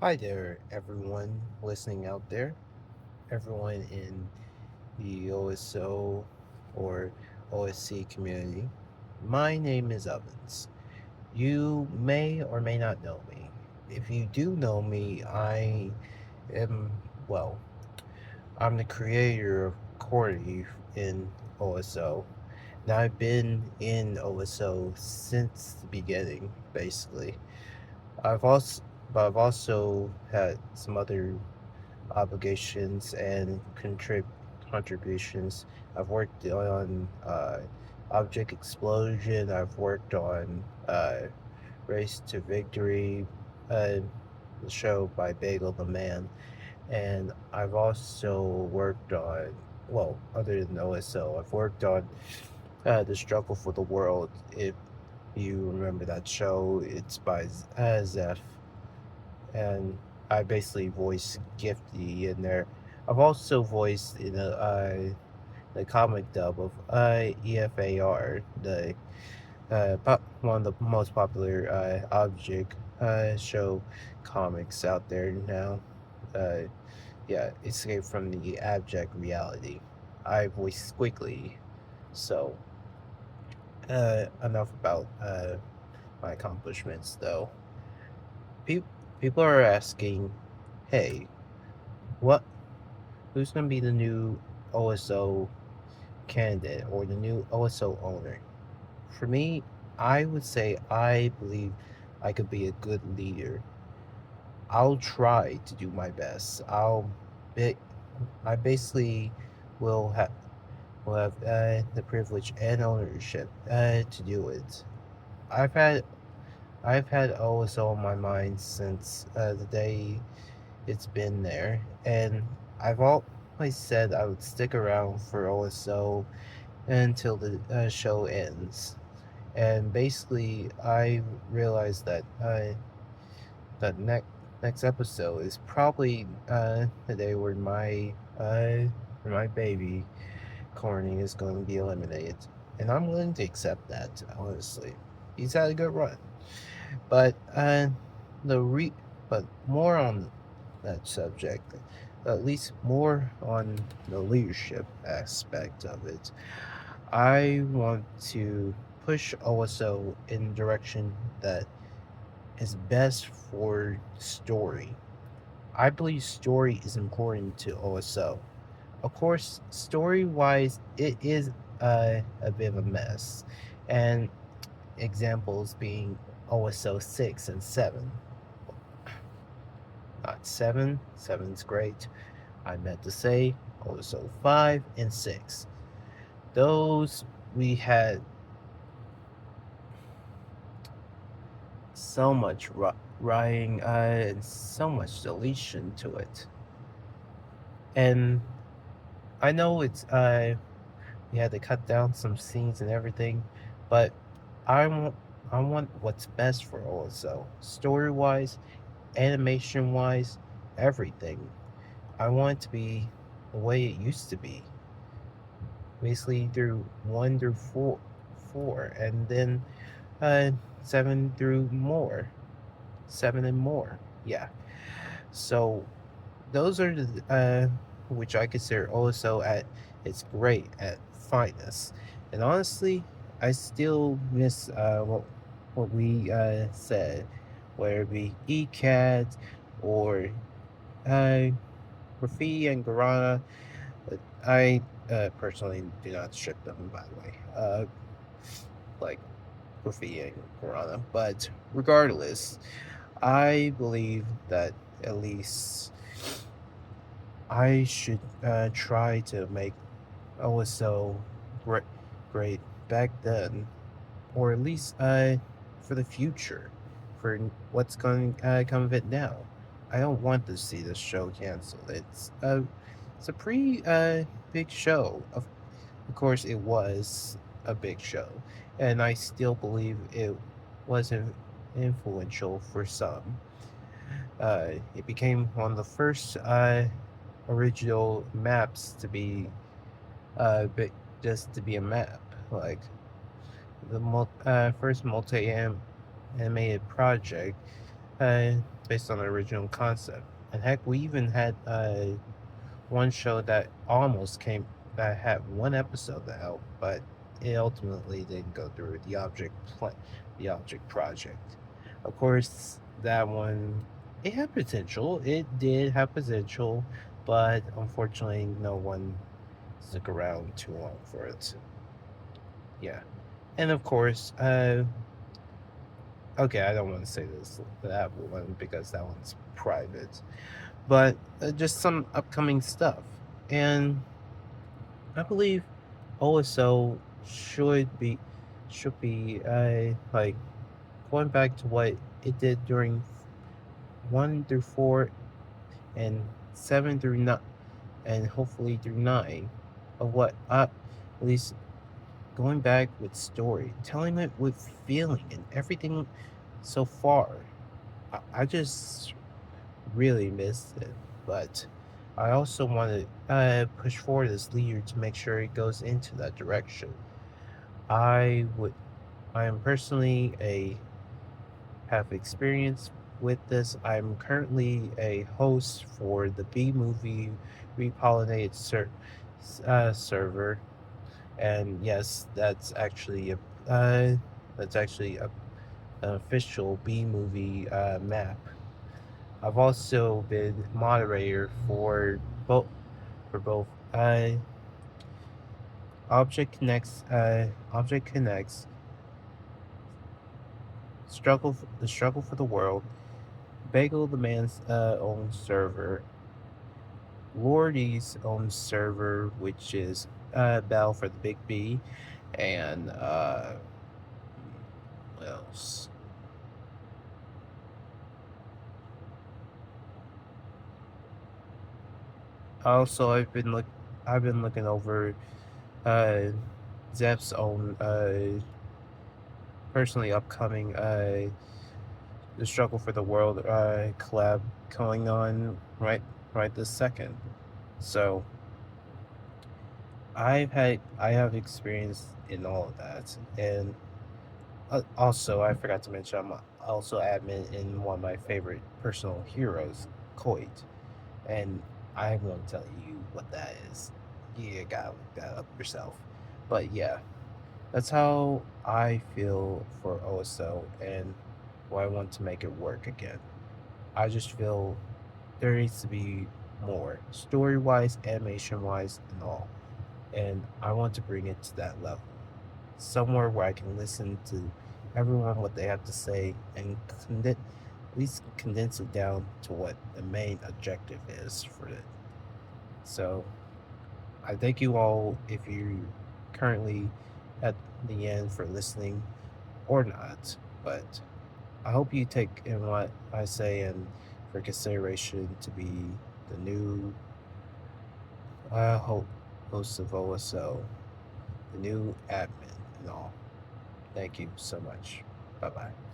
Hi there, everyone listening out there, everyone in the OSO or OSC community. My name is Ovens. You may or may not know me. If you do know me, I am, well, I'm the creator of Cordy in OSO. Now, I've been in OSO since the beginning, basically. I've also, but I've also had some other obligations and contributions. I've worked on Object Explosion. I've worked on Race to Victory, the show by Bagel the Man, and I've also worked on, well, other than OSO, I've worked on The Struggle for the World. If you remember that show, it's by Zeph, and I basically voiced Gifty in there. I've also voiced in the comic dub of EFAR, the one of the most popular object show comics out there now. Uh, yeah, Escape from the Abject Reality. I voiced Squiggly, so enough about my accomplishments, though. Pe- People are asking, hey, what who's going to be the new OSO candidate or the new OSO owner? For me, I would say I believe I could be a good leader. I'll try to do my best. Be, I basically will have the privilege and ownership to do it. I've had I've had OSO on my mind since the day it's been there, and I've always said I would stick around for OSO until the show ends. And basically, I realized that that next episode is probably the day where my baby Corny is going to be eliminated, and I'm willing to accept that. Honestly, he's had a good run, but the re but more on that subject, at least more on the leadership aspect of it. I want to push OSO in the direction that is best for story. I believe story is important to OSO. Of course, story wise, it is a bit of a mess, and examples being OSO 6 and 7. Not 7, seven's great. I meant to say OSO 5 and 6. Those we had so much writing and so much deletion to it. And I know it's we had to cut down some scenes and everything, but I want I want what's best for OSO. Story wise, animation wise, everything. I want it to be the way it used to be. Basically through one through four, and then uh seven through more. Seven and more. Yeah. So those are the which I consider also at its great at finest. And honestly, I still miss what we said, whether it be ECAT or uh Graffiti and Guarana. I personally do not strip them, by the way. Like Graffiti and Guarana. But regardless, I believe that at least I should try to make OSO great, great back then, or at least for the future, for what's going to come of it now. I don't want to see this show canceled. It's a pretty big show. Of course, it was a big show, and I still believe it was influential for some. It became one of the first original maps to be but just to be a map. Like the first multi animated project uh, based on the original concept. And heck, we even had one show that almost came that had one episode out, but it ultimately didn't go through the object project. Of course, that one it had potential. It did have potential, but unfortunately, no one stuck around too long for it. Yeah, and of course, okay, I don't want to say that one because that one's private, but just some upcoming stuff. And I believe OSO should be like going back to what it did during 1 through 4 and 7 through 9 and hopefully through 9 of what at least going back with story, telling it with feeling and everything so far. I just really missed it, but I also want to push forward as leader to make sure it goes into that direction. I would. I am personally a have experience with this. I'm currently a host for the B movie repollinated server, and yes, that's actually an official B movie map. I've also been moderator both for both Object Connects, the struggle for the world, Bagel the man's own server, Lordy's own server, which is Battle for the Big B, and what else? Also, I've been looking over uh, Zeph's own personally upcoming the struggle for the world collab going on right this second. So I have experience in all of that, and also I forgot to mention I'm also admin in one of my favorite personal heroes, Coit, and I won't tell you what that is. You gotta look that up yourself. But yeah, that's how I feel for OSO and why I want to make it work again. I just feel there needs to be more story wise, animation wise, and all. And I want to bring it to that level. Somewhere where I can listen to everyone what they have to say and at least condense it down to what the main objective is for it. So I thank you all if you currently at the end for listening or not. But I hope you take in what I say and for consideration to be the new hope host of OSO, the new admin and all. Thank you so much. Bye bye.